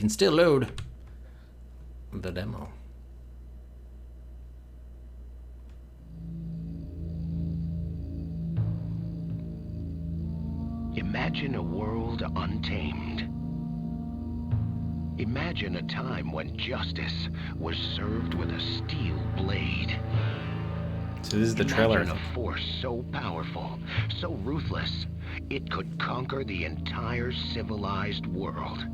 can still load the demo. Imagine a world untamed. Imagine a time when justice was served with a steel blade. So this is the trailer. Imagine a force so powerful, so ruthless, it could conquer the entire civilized world.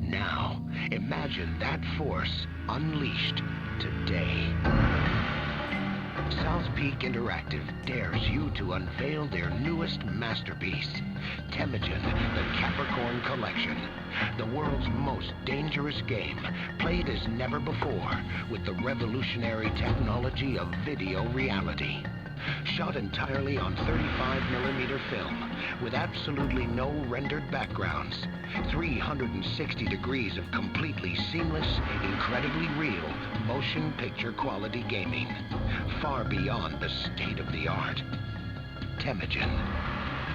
Now, imagine that force unleashed today. SouthPeak Interactive dares you to unveil their newest masterpiece, Temüjin, the Capricorn Collection, the world's most dangerous game, played as never before with the revolutionary technology of video reality. Shot entirely on 35mm film, with absolutely no rendered backgrounds. 360 degrees of completely seamless, incredibly real, motion picture quality gaming. Far beyond the state-of-the-art. Temüjin.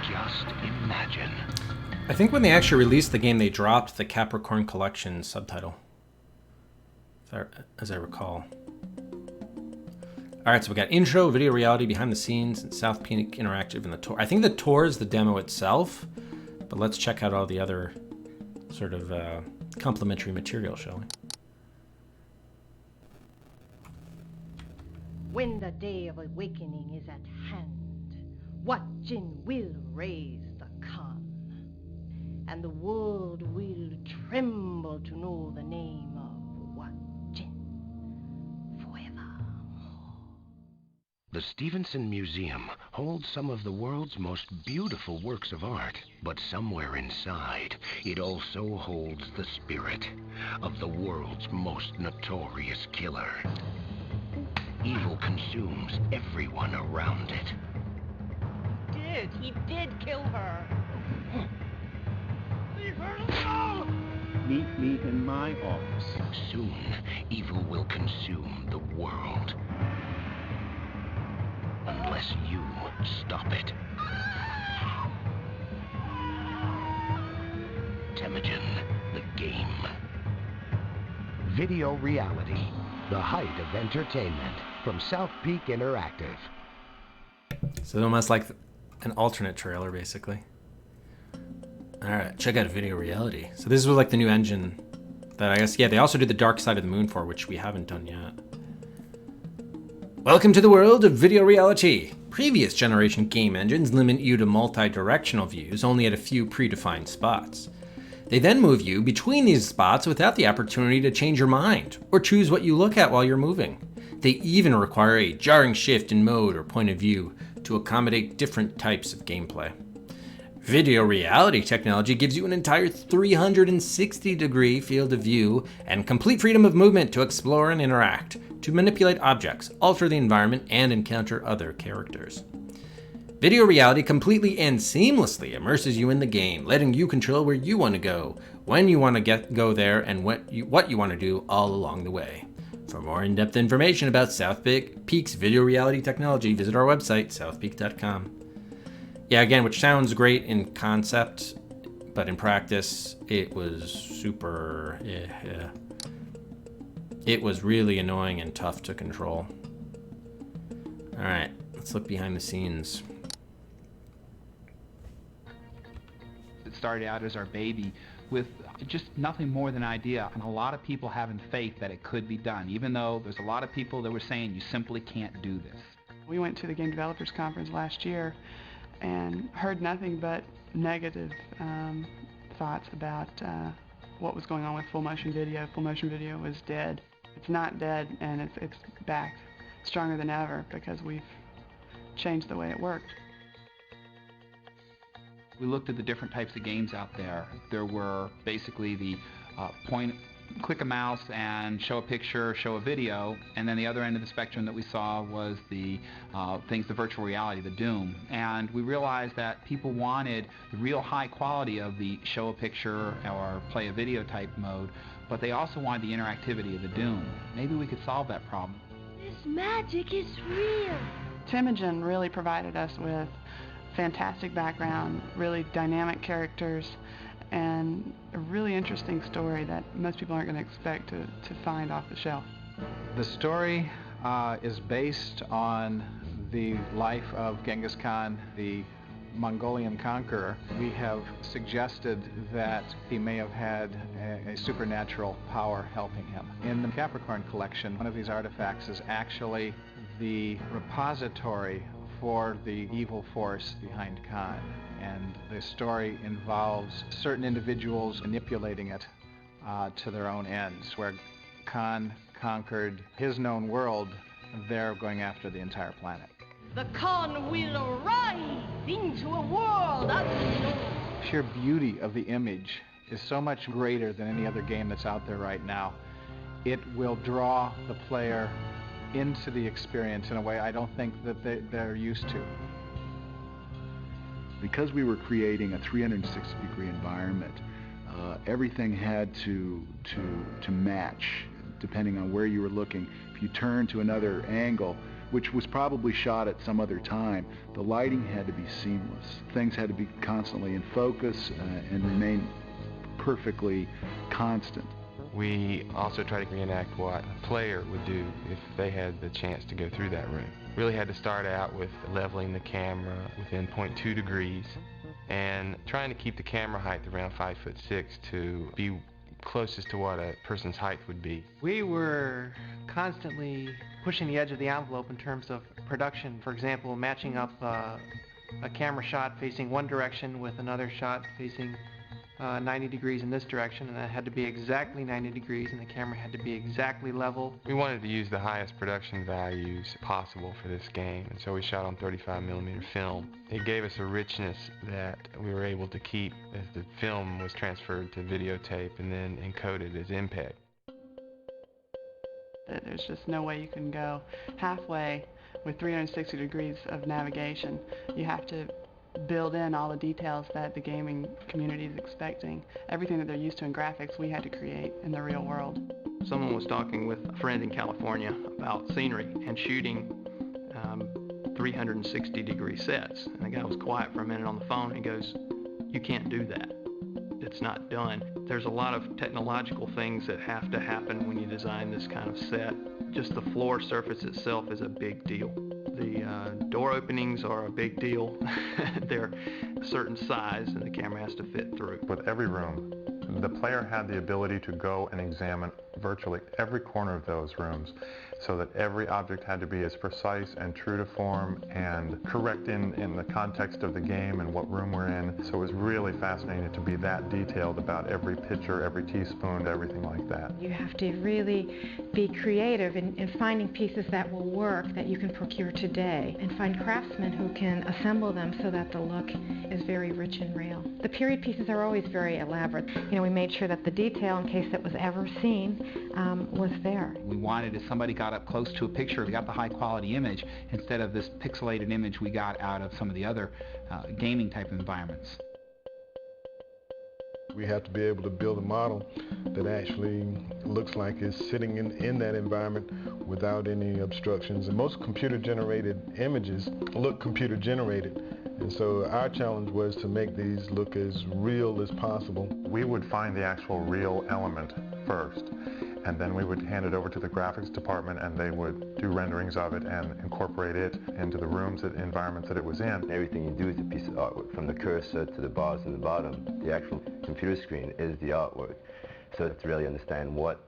Just imagine. I think when they actually released the game, they dropped the Capricorn Collection subtitle, as I recall. All right, so we got intro, video reality, behind the scenes, and SouthPeak Interactive, and the tour. I think the tour is the demo itself, but let's check out all the other sort of complimentary material, shall we? When the day of awakening is at hand, Wat Jin will raise the Khan, and the world will tremble to know the name of Wat Jin forevermore. The Stevenson Museum holds some of the world's most beautiful works of art, but somewhere inside, it also holds the spirit of the world's most notorious killer. Evil consumes everyone around it. He did kill her. Leave her alone! Meet me in my office. Soon, evil will consume the world. Unless you stop it. Temüjin, the game. Video reality, the height of entertainment, from SouthPeak Interactive. So almost like an alternate trailer, basically. All right, check out video reality. So this was like the new engine that I guess, yeah, they also did the Dark Side of the Moon for, which we haven't done yet. Welcome to the world of video reality. Previous generation game engines limit you to multi-directional views only at a few predefined spots. They then move you between these spots without the opportunity to change your mind or choose what you look at while you're moving. They even require a jarring shift in mode or point of view to accommodate different types of gameplay. Video reality technology gives you an entire 360-degree field of view and complete freedom of movement to explore and interact, to manipulate objects, alter the environment, and encounter other characters. Video reality completely and seamlessly immerses you in the game, letting you control where you want to go, when you want to go there, and what you want to do all along the way. For more in-depth information about SouthPeak's video reality technology, visit our website, southpeak.com. Yeah, again, which sounds great in concept, but in practice, it was super... It was really annoying and tough to control. All right, let's look behind the scenes. It started out as our baby with just nothing more than an idea, and a lot of people having faith that it could be done, even though there's a lot of people that were saying you simply can't do this. We went to the Game Developers Conference last year and heard nothing but negative thoughts about what was going on with full motion video. Full motion video was dead. It's not dead, and it's back stronger than ever because we've changed the way it worked. We looked at the different types of games out there. There were basically the click a mouse and show a picture, show a video, and then the other end of the spectrum that we saw was the the virtual reality, the Doom. And we realized that people wanted the real high quality of the show a picture or play a video type mode, but they also wanted the interactivity of the Doom. Maybe we could solve that problem. This magic is real. Temüjin really provided us with fantastic background, really dynamic characters, and a really interesting story that most people aren't going to expect to find off the shelf. The story is based on the life of Genghis Khan, the Mongolian conqueror. We have suggested that he may have had a supernatural power helping him. In the Capricorn collection, one of these artifacts is actually the repository for the evil force behind Khan, and the story involves certain individuals manipulating it to their own ends. Where Khan conquered his known world, they're going after the entire planet. The Khan will rise into a world unknown. Sheer beauty of the image is so much greater than any other game that's out there right now. It will draw the player into the experience in a way I don't think that they're used to. Because we were creating a 360-degree environment, everything had to match depending on where you were looking. If you turn to another angle, which was probably shot at some other time, the lighting had to be seamless. Things had to be constantly in focus and remain perfectly constant. We also try to reenact what a player would do if they had the chance to go through that room. Really had to start out with leveling the camera within 0.2 degrees and trying to keep the camera height around 5'6" to be closest to what a person's height would be. We were constantly pushing the edge of the envelope in terms of production. For example, matching up a camera shot facing one direction with another shot facing 90 degrees in this direction, and that had to be exactly 90 degrees, and the camera had to be exactly level. We wanted to use the highest production values possible for this game, and so we shot on 35mm film. It gave us a richness that we were able to keep as the film was transferred to videotape and then encoded as MPEG. There's just no way you can go halfway with 360 degrees of navigation. You have to build in all the details that the gaming community is expecting. Everything that they're used to in graphics, we had to create in the real world. Someone was talking with a friend in California about scenery and shooting 360-degree sets. And the guy was quiet for a minute on the phone. He goes, "You can't do that. It's not done." There's a lot of technological things that have to happen when you design this kind of set. Just the floor surface itself is a big deal. The door openings are a big deal. They're a certain size and the camera has to fit through. With every room, the player had the ability to go and examine virtually every corner of those rooms so that every object had to be as precise and true to form and correct in the context of the game and what room we're in. So it was really fascinating to be that detailed about every pitcher, every teaspoon, everything like that. You have to really be creative in finding pieces that will work, that you can procure today, and find craftsmen who can assemble them so that the look is very rich and real. The period pieces are always very elaborate. You know, we made sure that the detail, in case it was ever seen, was there. We wanted, if somebody got up close to a picture, we got the high quality image instead of this pixelated image we got out of some of the other gaming type environments. We have to be able to build a model that actually looks like it's sitting in that environment without any obstructions. And most computer-generated images look computer-generated. And so our challenge was to make these look as real as possible. We would find the actual real element first, and then we would hand it over to the graphics department and they would do renderings of it and incorporate it into the rooms and environments that it was in. Everything you do is a piece of artwork, from the cursor to the bars in the bottom. The actual computer screen is the artwork. So to really understand what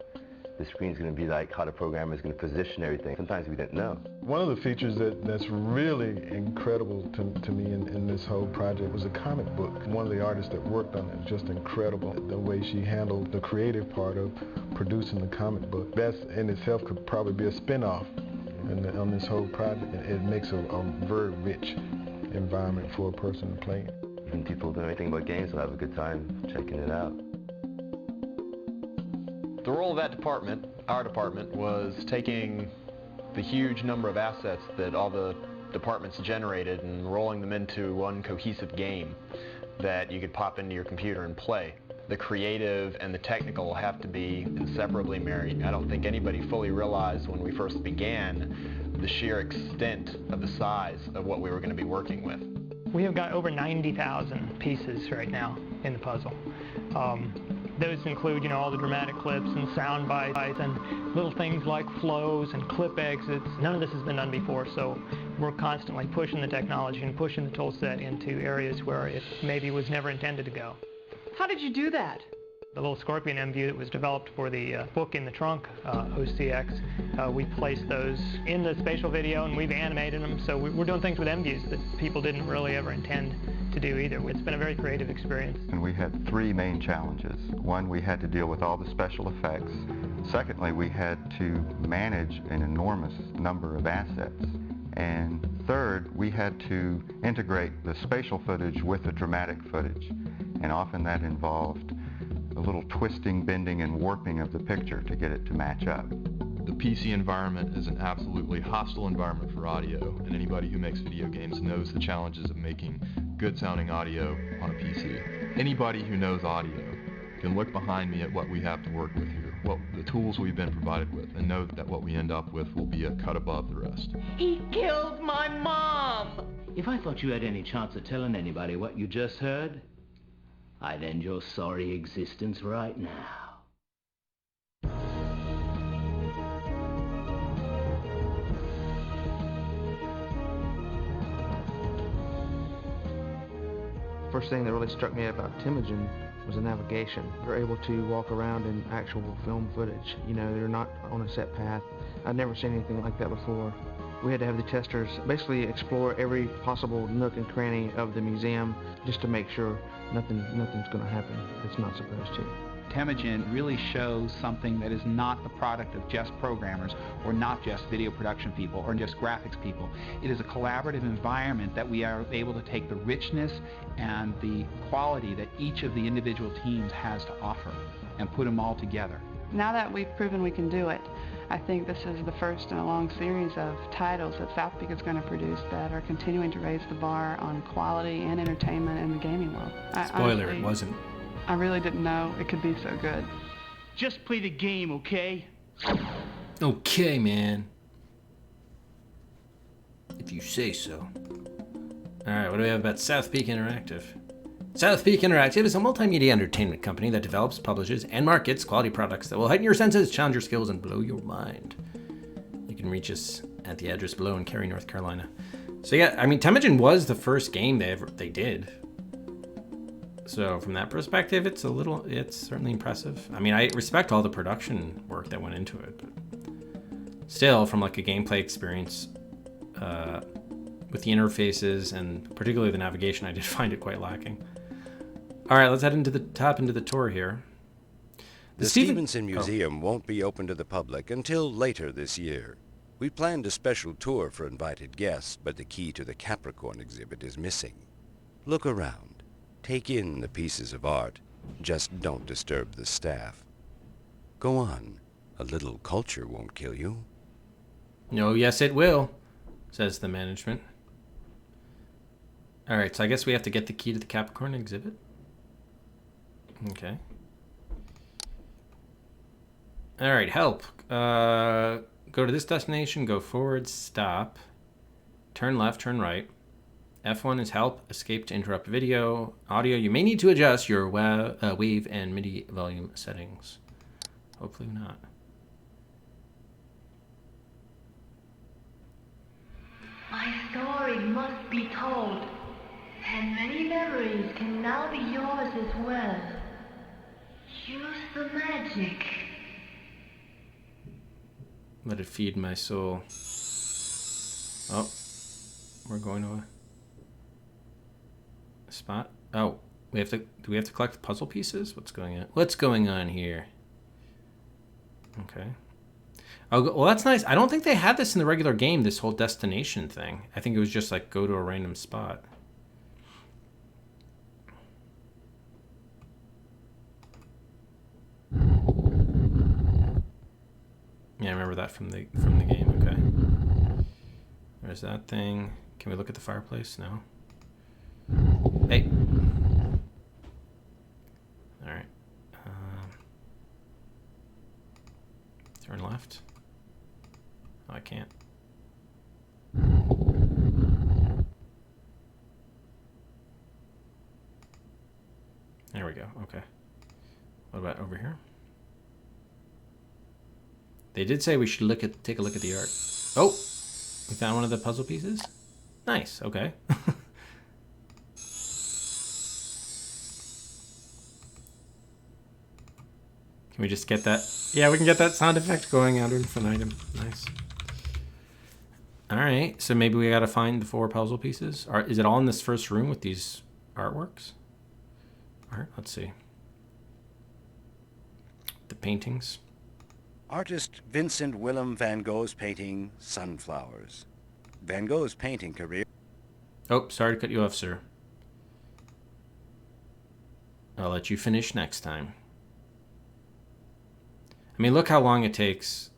the screen's going to be like, how the programmer is going to position everything, sometimes we didn't know. One of the features that's really incredible to me in this whole project was a comic book. One of the artists that worked on it, just incredible, the way she handled the creative part of producing the comic book. That in itself could probably be a spin-off on this whole project. It makes a very rich environment for a person to play. Even people who don't know anything about games will have a good time checking it out. The role of that department, our department, was taking the huge number of assets that all the departments generated and rolling them into one cohesive game that you could pop into your computer and play. The creative and the technical have to be inseparably married. I don't think anybody fully realized when we first began the sheer extent of the size of what we were going to be working with. We have got over 90,000 pieces right now in the puzzle. Those include, all the dramatic clips and sound bites and little things like flows and clip exits. None of this has been done before, so we're constantly pushing the technology and pushing the tool set into areas where it maybe was never intended to go. How did you do that? The little Scorpion M view that was developed for the book in the trunk, OCX, we placed those in the spatial video and we've animated them, so we're doing things with M views that people didn't really ever intend to do either. It's been a very creative experience. And we had three main challenges. One, we had to deal with all the special effects. Secondly, we had to manage an enormous number of assets. And third, we had to integrate the spatial footage with the dramatic footage. And often that involved a little twisting, bending, and warping of the picture to get it to match up. The PC environment is an absolutely hostile environment for audio, and anybody who makes video games knows the challenges of making good sounding audio on a PC. Anybody who knows audio can look behind me at what we have to work with here, what the tools we've been provided with, and know that what we end up with will be a cut above the rest. He killed my mom! If I thought you had any chance of telling anybody what you just heard, I'd end your sorry existence right now. First thing that really struck me about Temüjin was the navigation. They're able to walk around in actual film footage. They're not on a set path. I'd never seen anything like that before. We had to have the testers basically explore every possible nook and cranny of the museum just to make sure nothing's going to happen that's not supposed to. Temüjin really shows something that is not the product of just programmers or not just video production people or just graphics people. It is a collaborative environment that we are able to take the richness and the quality that each of the individual teams has to offer and put them all together. Now that we've proven we can do it, I think this is the first in a long series of titles that SouthPeak is going to produce that are continuing to raise the bar on quality and entertainment in the gaming world. Spoiler, it wasn't. I really didn't know it could be so good. Just play the game, okay? Okay, man. If you say so. Alright, what do we have about SouthPeak Interactive? SouthPeak Interactive is a multimedia entertainment company that develops, publishes, and markets quality products that will heighten your senses, challenge your skills, and blow your mind. You can reach us at the address below in Cary, North Carolina. So yeah, I mean, Temüjin was the first game they did. So from that perspective, it's certainly impressive. I mean, I respect all the production work that went into it, but still, from like a gameplay experience, with the interfaces and particularly the navigation, I did find it quite lacking. All right, let's head into the tour here. The Stevenson Museum won't be open to the public until later this year. We planned a special tour for invited guests, but the key to the Capricorn exhibit is missing. Look around. Take in the pieces of art. Just don't disturb the staff. Go on. A little culture won't kill you. No, yes it will, says the management. All right, so I guess we have to get the key to the Capricorn exhibit. Okay. All right, help. Go to this destination, go forward, stop, turn left, turn right. F1 is help, escape to interrupt video. Audio, you may need to adjust your wave and MIDI volume settings. Hopefully not. My story must be told, and many memories can now be yours as well. Use the magic. Let it feed my soul. Oh, we're going to a spot. Oh, do we have to collect puzzle pieces? What's going on here? Okay. Oh, well, that's nice. I don't think they had this in the regular game, this whole destination thing. I think it was just like go to a random spot. Yeah, I remember that from the game. Okay. There's that thing. Can we look at the fireplace? No. Hey. All right. Turn left. Oh, I can't. All about over here? They did say we should take a look at the art. Oh, we found one of the puzzle pieces. Nice. Okay. Can we just get that? Yeah, we can get that sound effect going out of an item. Nice. All right. So maybe we got to find the 4 puzzle pieces. Is it all in this first room with these artworks? All right. Let's see. The paintings. Artist Vincent Willem van Gogh's painting, Sunflowers. Van Gogh's painting career... Oh, sorry to cut you off, sir. I'll let you finish next time. I mean, look how long it takes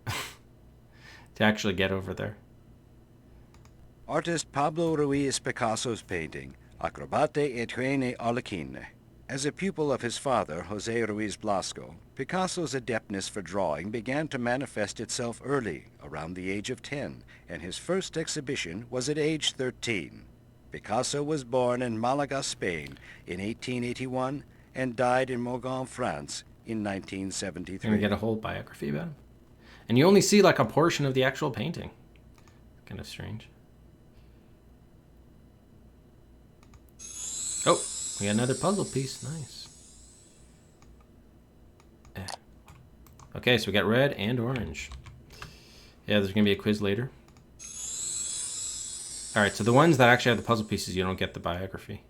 to actually get over there. Artist Pablo Ruiz Picasso's painting, Acrobate et Reine Arlequine. As a pupil of his father, Jose Ruiz Blasco, Picasso's adeptness for drawing began to manifest itself early, around the age of 10, and his first exhibition was at age 13. Picasso was born in Malaga, Spain in 1881 and died in Morgon, France in 1973. Can we get a whole biography about him? And you only see like a portion of the actual painting. Kind of strange. Oh, we got another puzzle piece. Nice. Okay, so we got red and orange. Yeah, there's going to be a quiz later. All right, so the ones that actually have the puzzle pieces, you don't get the biography.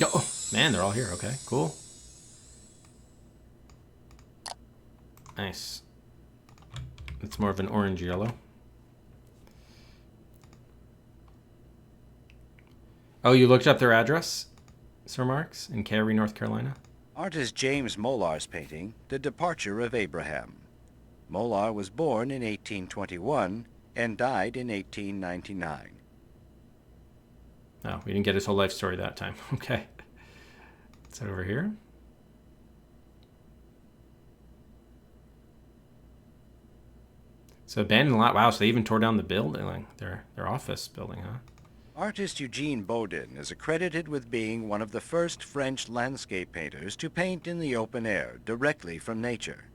Oh, man, they're all here. Okay, cool. Nice. It's more of an orange-yellow. Oh, you looked up their address, Sir Marks, in Cary, North Carolina? Artist James Mollar's painting, The Departure of Abraham. Mollar was born in 1821 and died in 1899. Oh, we didn't get his whole life story that time. Okay. Is that over here? So abandoned lot. Wow, so they even tore down the building, like their office building, huh? Artist Eugene Bodin is accredited with being one of the first French landscape painters to paint in the open air, directly from nature.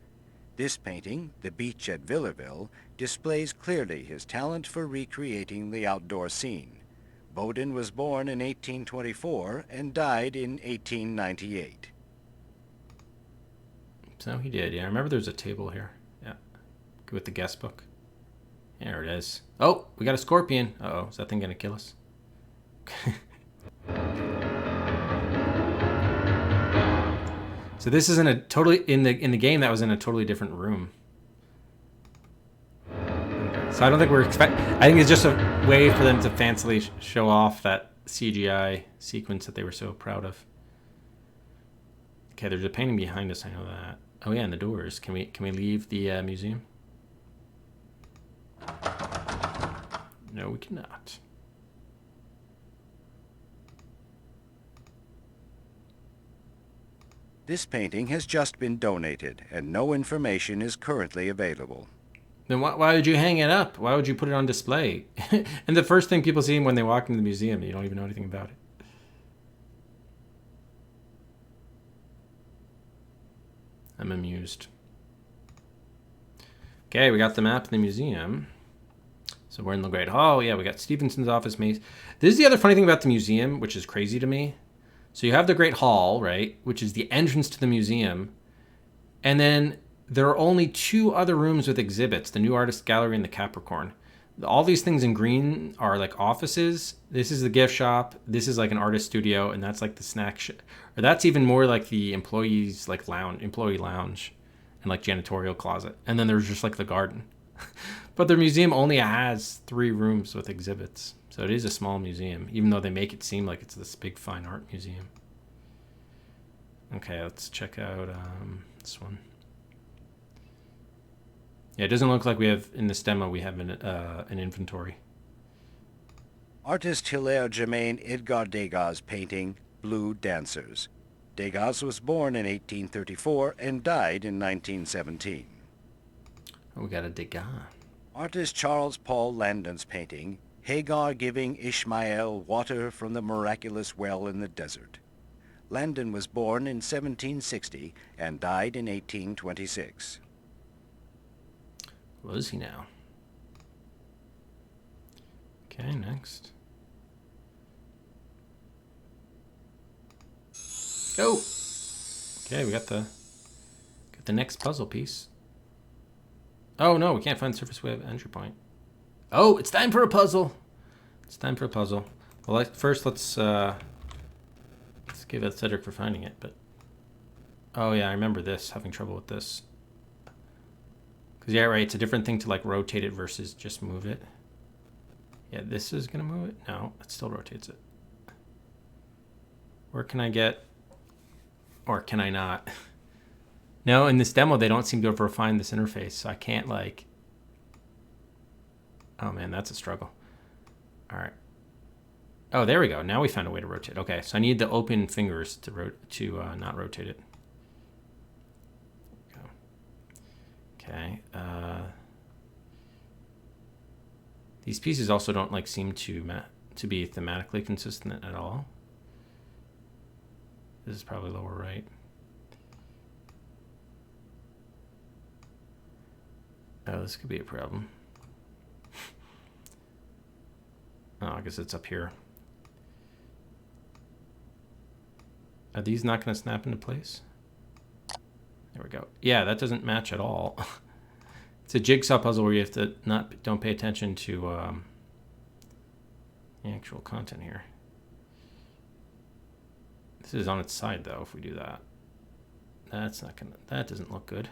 This painting, The Beach at Villarville, displays clearly his talent for recreating the outdoor scene. Bodin was born in 1824 and died in 1898. So he did, yeah. I remember there's a table here. Yeah. With the guest book. There it is. Oh, we got a scorpion. Uh-oh, is that thing gonna kill us? So this is in a totally in the game that was in a totally different room. So I don't think we're I think it's just a way for them to fancily show off that CGI sequence that they were so proud of. Okay, there's a painting behind us. I know that. Oh yeah, and the doors. Can we leave the museum? No, we cannot. This painting has just been donated, and no information is currently available. Then why would you hang it up? Why would you put it on display? And the first thing people see when they walk into the museum, you don't even know anything about it. I'm amused. Okay, we got the map in the museum. So we're in the Great Hall. Yeah, we got Stevenson's office maze. This is the other funny thing about the museum, which is crazy to me. So you have the Great Hall, right, which is the entrance to the museum. And then there are only 2 other rooms with exhibits, the New Artist Gallery and the Capricorn. All these things in green are like offices. This is the gift shop. This is like an artist studio, and that's like the snack or that's even more like the employees like employee lounge and like janitorial closet. And then there's just like the garden. But their museum only has 3 rooms with exhibits. So it is a small museum, even though they make it seem like it's this big fine art museum. Okay, let's check out this one. Yeah, it doesn't look like we have, in this demo, we have an inventory. Artist Hilaire Germain Edgar Degas' painting, Blue Dancers. Degas was born in 1834 and died in 1917. Oh, we got a Degas. Artist Charles Paul Landon's painting, Hagar giving Ishmael water from the miraculous well in the desert. Landon was born in 1760 and died in 1826. What is he now? Okay, next. Go! Okay, we got the next puzzle piece. Oh no, we can't find the surface wave entry point. Oh, it's time for a puzzle. It's time for a puzzle. Well, first let's give it Cedric for finding it. But oh yeah, I remember this. Having trouble with this. Cause yeah, right. It's a different thing to like rotate it versus just move it. Yeah, this is gonna move it. No, it still rotates it. Where can I get? Or can I not? No, in this demo, they don't seem to have refined this interface, so I can't like... Oh man, that's a struggle. All right. Oh, there we go. Now we found a way to rotate. Okay, so I need the open fingers to not rotate it. Go. Okay. These pieces also don't like seem to be thematically consistent at all. This is probably lower right. Oh, this could be a problem. Oh, I guess it's up here. Are these not going to snap into place? There we go. Yeah, that doesn't match at all. It's a jigsaw puzzle where you have to don't pay attention to the actual content here. This is on its side though. If we do that, that's not gonna. That doesn't look good.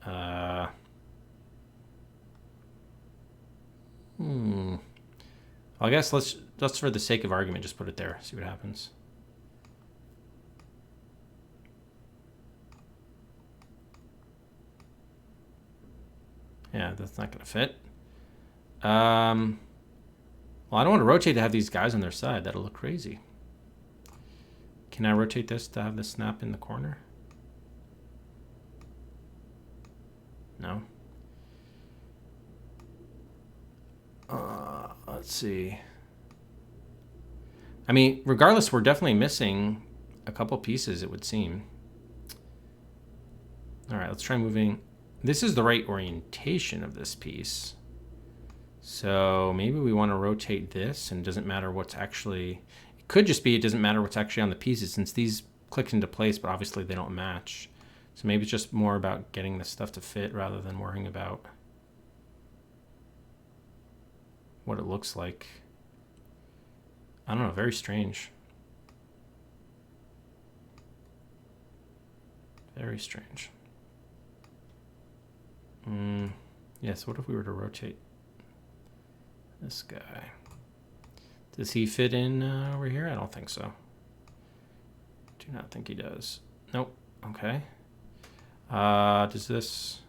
I guess let's just for the sake of argument just put it there. See what happens. Yeah, that's not gonna fit. Well, I don't want to rotate to have these guys on their side. That'll look crazy. Can I rotate this to have this snap in the corner? No. Let's see. I mean, regardless, we're definitely missing a couple pieces, it would seem. All right, let's try moving. This is the right orientation of this piece. So maybe we want to rotate this, and it doesn't matter what's actually... It could just be it doesn't matter what's actually on the pieces, since these click into place, but obviously they don't match. So maybe it's just more about getting this stuff to fit rather than worrying about what it looks like. I don't know, very strange. Very strange. Yes, what if we were to rotate this guy? Does he fit in over here? I don't think so. Do not think he does. Nope. Okay. Does this...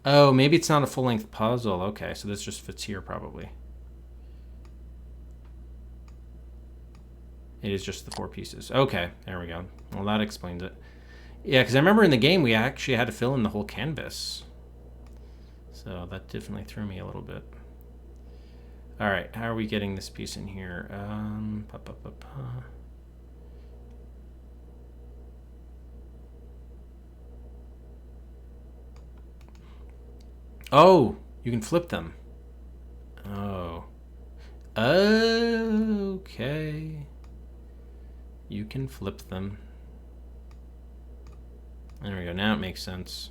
Oh, maybe it's not a full-length puzzle. Okay, so this just fits here probably. It is just the 4 pieces. Okay, there we go. Well, that explains it. Yeah, because I remember in the game we actually had to fill in the whole canvas. So that definitely threw me a little bit. All right, how are we getting this piece in here? Oh, you can flip them. Oh. Okay. You can flip them. There we go. Now it makes sense.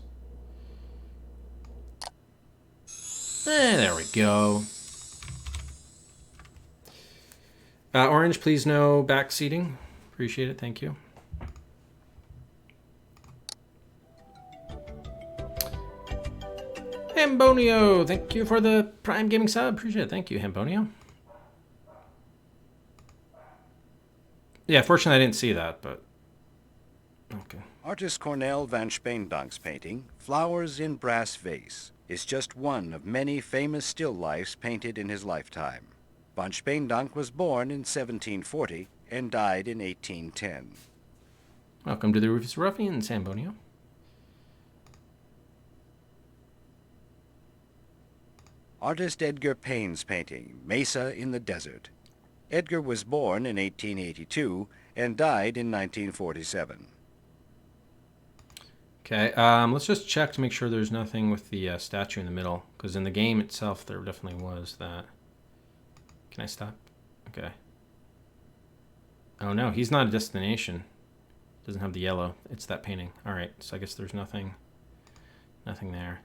There we go. Orange, please no back seating. Appreciate it. Thank you. Hambonio, thank you for the Prime Gaming sub. Appreciate it. Thank you, Hambonio. Yeah, fortunately I didn't see that, but okay. Artist Cornel van Spaendank's painting, Flowers in Brass Vase, is just one of many famous still lifes painted in his lifetime. Van Spaendank was born in 1740 and died in 1810. Welcome to the Rufus Ruffians, Hambonio. artist Edgar Payne's painting, Mesa in the Desert. Edgar was born in 1882 and died in 1947. Okay, let's just check to make sure there's nothing with the statue in the middle, because in the game itself there definitely was that. Can I stop? Okay. Oh no, he's not a destination. Doesn't have the yellow. It's that painting. All right, so I guess there's nothing there.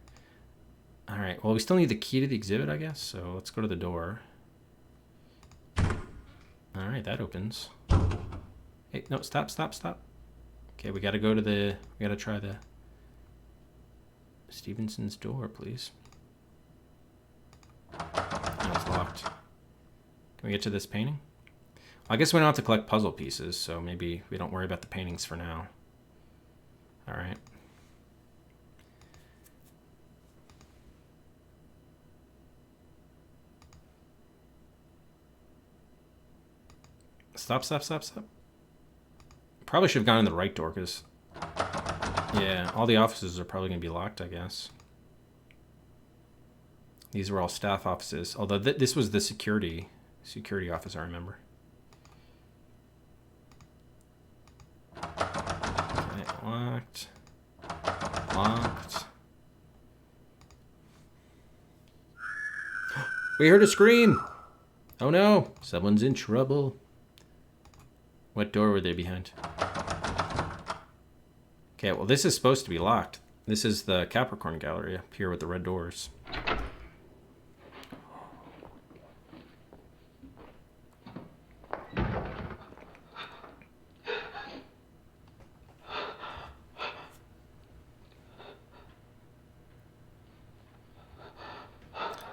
All right, well, we still need the key to the exhibit, I guess, so let's go to the door. All right, that opens. Hey, no, stop. Okay, we gotta try the Stevenson's door, please. No, it's locked. Can we get to this painting? I guess we don't have to collect puzzle pieces, so maybe we don't worry about the paintings for now. All right. Stop. Probably should have gone in the right door, because, yeah, all the offices are probably going to be locked, I guess. These were all staff offices, although this was the security office, I remember. Okay, locked. We heard a scream! Oh no, someone's in trouble. What door were they behind? Okay, well, this is supposed to be locked. This is the Capricorn Gallery up here with the red doors.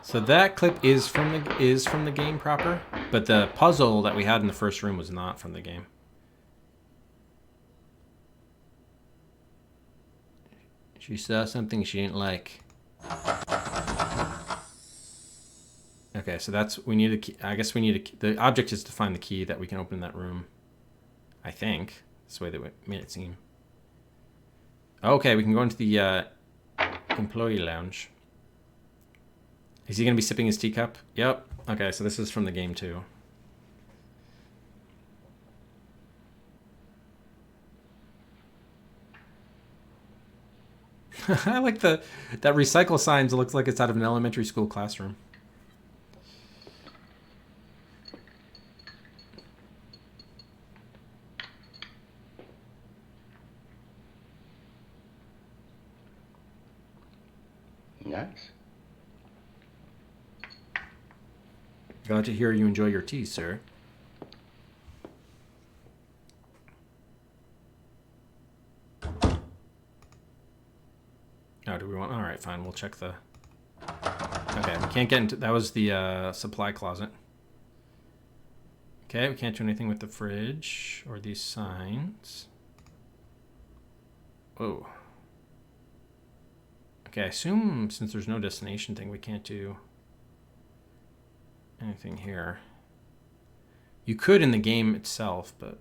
So that clip is from the game proper, but the puzzle that we had in the first room was not from the game. She saw something she didn't like. Okay, so we need a key. I guess we need a key. The object is to find the key that we can open that room. I think that's the way they made it seem. Okay, we can go into the employee lounge. Is he going to be sipping his teacup? Yep. Okay, so this is from the game too. I like that recycle signs. It looks like it's out of an elementary school classroom. Nice. Glad to hear you enjoy your tea, sir. Oh, do we want... All right, fine. We'll check the... Okay, we can't get into... That was the supply closet. Okay, we can't do anything with the fridge or these signs. Whoa. Okay, I assume since there's no destination thing, we can't do anything here. You could in the game itself, but...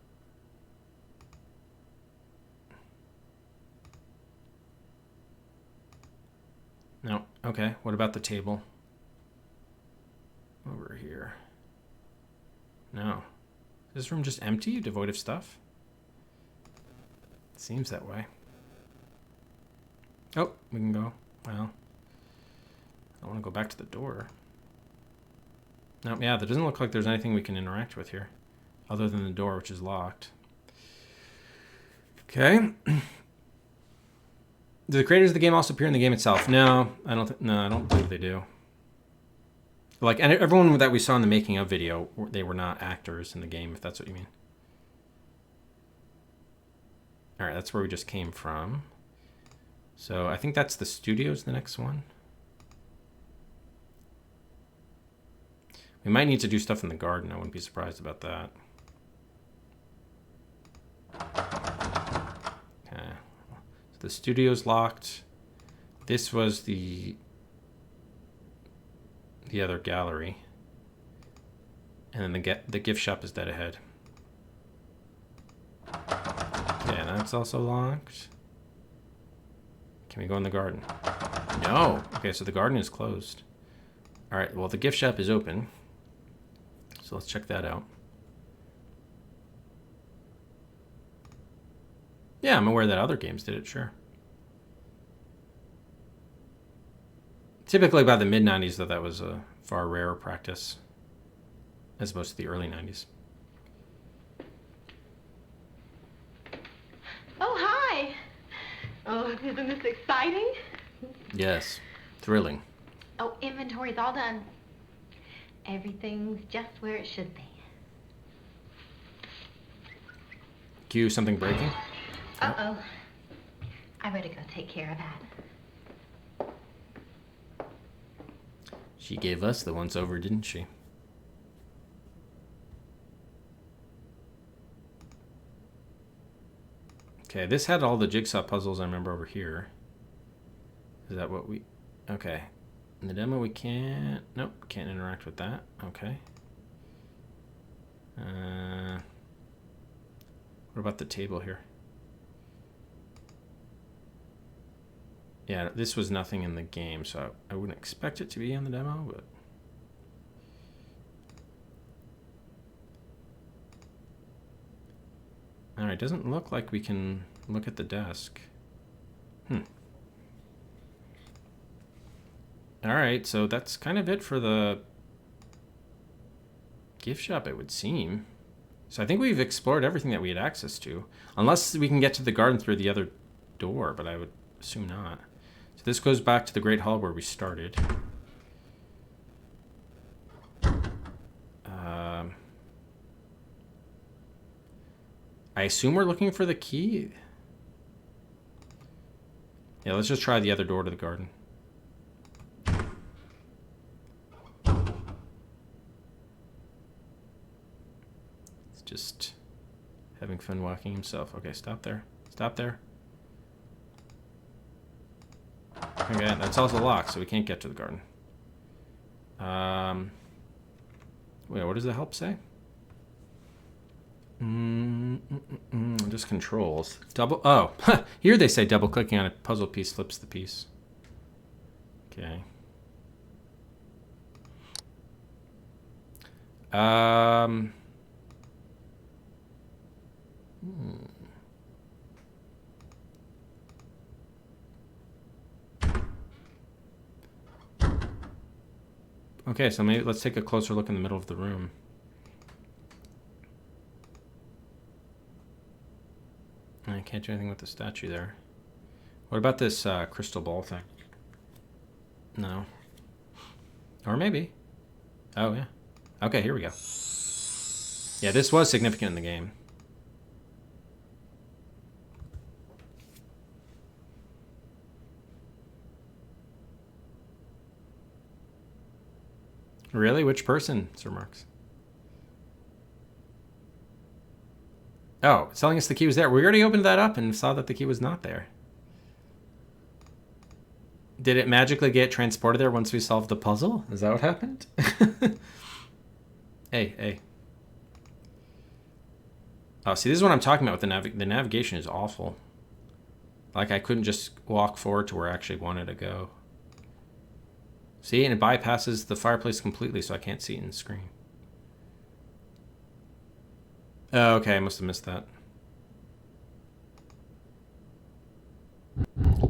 No. Okay, what about the table? Over here. No. Is this room just empty, devoid of stuff? It seems that way. Oh, we can go. Well, I want to go back to the door. No, yeah, that doesn't look like there's anything we can interact with here, other than the door, which is locked. Okay. Do the creators of the game also appear in the game itself? No, I don't believe they do. Like, and everyone that we saw in the making of video, they were not actors in the game, if that's what you mean. All right, that's where we just came from. So I think that's the studios, the next one. We might need to do stuff in the garden. I wouldn't be surprised about that. Okay. So the studio's locked. This was the other gallery. And then the gift shop is dead ahead. Okay, that's also locked. Can we go in the garden? No. Okay, so the garden is closed. All right, well, the gift shop is open. So let's check that out. Yeah, I'm aware that other games did it, sure. Typically by the mid-90s, though, that was a far rarer practice as opposed to the early 90s. Oh, hi. Oh, isn't this exciting? Yes, thrilling. Oh, inventory's all done. Everything's just where it should be. Cue something breaking? Uh-oh. I better go take care of that. She gave us the once over, didn't she? Okay, this had all the jigsaw puzzles I remember over here. Is that what we... Okay. In the demo we can't... Nope, can't interact with that. Okay. What about the table here? Yeah, this was nothing in the game, so I wouldn't expect it to be in the demo, but... Alright, doesn't look like we can look at the desk. Alright, so that's kind of it for the gift shop, it would seem. So I think we've explored everything that we had access to. Unless we can get to the garden through the other door, but I would assume not. So this goes back to the Great Hall where we started. I assume we're looking for the key. Yeah, let's just try the other door to the garden. It's just having fun walking himself. Okay, stop there. Stop there. Okay, that's also locked, so we can't get to the garden. Wait, what does the help say? Just controls. Double. Oh, here they say double clicking on a puzzle piece flips the piece. Okay. Okay, so maybe let's take a closer look in the middle of the room. I can't do anything with the statue there. What about this crystal ball thing? No. Or maybe. Oh, yeah. Okay, here we go. Yeah, this was significant in the game. Really? Which person, Sir Marks? Oh, it's telling us the key was there. We already opened that up and saw that the key was not there. Did it magically get transported there once we solved the puzzle? Is that what happened? Hey. Oh, see, this is what I'm talking about with the navigation is awful. Like, I couldn't just walk forward to where I actually wanted to go. See, and it bypasses the fireplace completely, so I can't see it in the screen. Oh, okay, I must have missed that.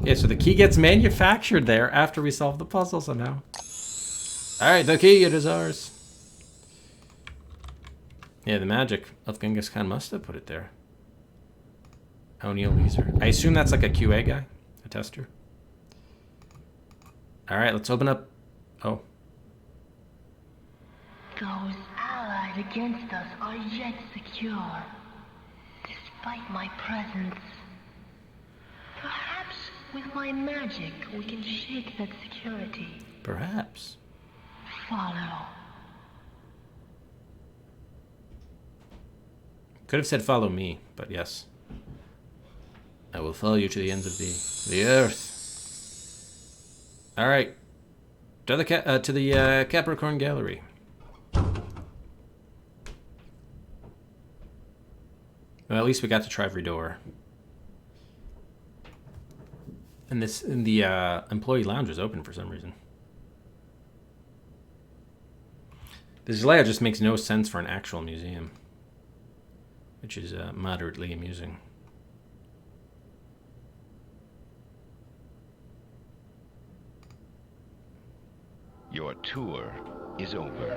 Yeah, so the key gets manufactured there after we solve the puzzle somehow. Alright, the key, it is ours. Yeah, the magic of Genghis Khan must have put it there. O'Neill Weezer. I assume that's like a QA guy? A tester? Alright, let's open up... Oh. Those allies against us are yet secure, despite my presence. Perhaps with my magic we can shake that security. Perhaps. Follow. Could have said follow me, but yes. I will follow you to the ends of the earth. All right. To the Capricorn Gallery. Well, at least we got to try every door. And the employee lounge is open for some reason. This layout just makes no sense for an actual museum, which is moderately amusing. Your tour is over.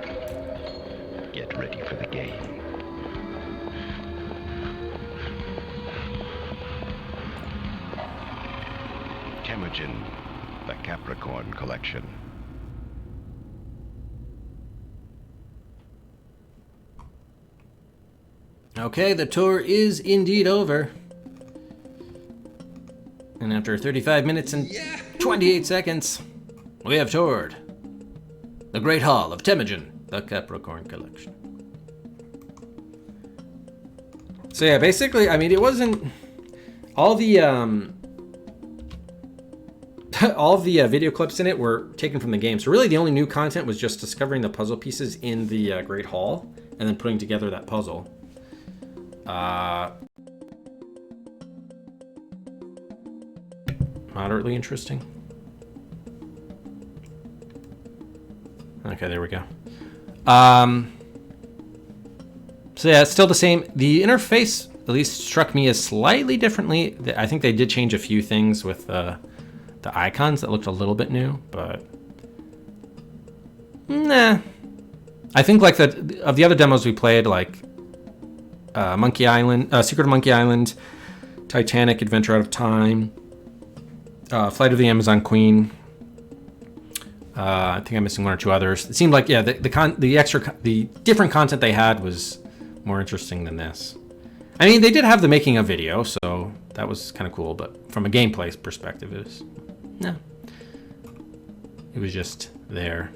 Get ready for the game. Temüjin, the Capricorn Collection. Okay, the tour is indeed over. And after 35 minutes and 28 seconds, we have toured the Great Hall of Temüjin, the Capricorn Collection. So yeah, basically, I mean, it wasn't all the video clips in it were taken from the game. So really, the only new content was just discovering the puzzle pieces in the Great Hall and then putting together that puzzle. Moderately interesting. Okay, there we go. So yeah, it's still the same. The interface at least struck me as slightly differently. I think they did change a few things with the icons that looked a little bit new, but nah. I think like of the other demos we played, like Monkey Island, Secret of Monkey Island, Titanic, Adventure Out of Time, Flight of the Amazon Queen. I think I'm missing one or two others. It seemed like, yeah, the different content they had was more interesting than this. I mean, they did have the making of video, so that was kind of cool. But from a gameplay perspective, it was just there.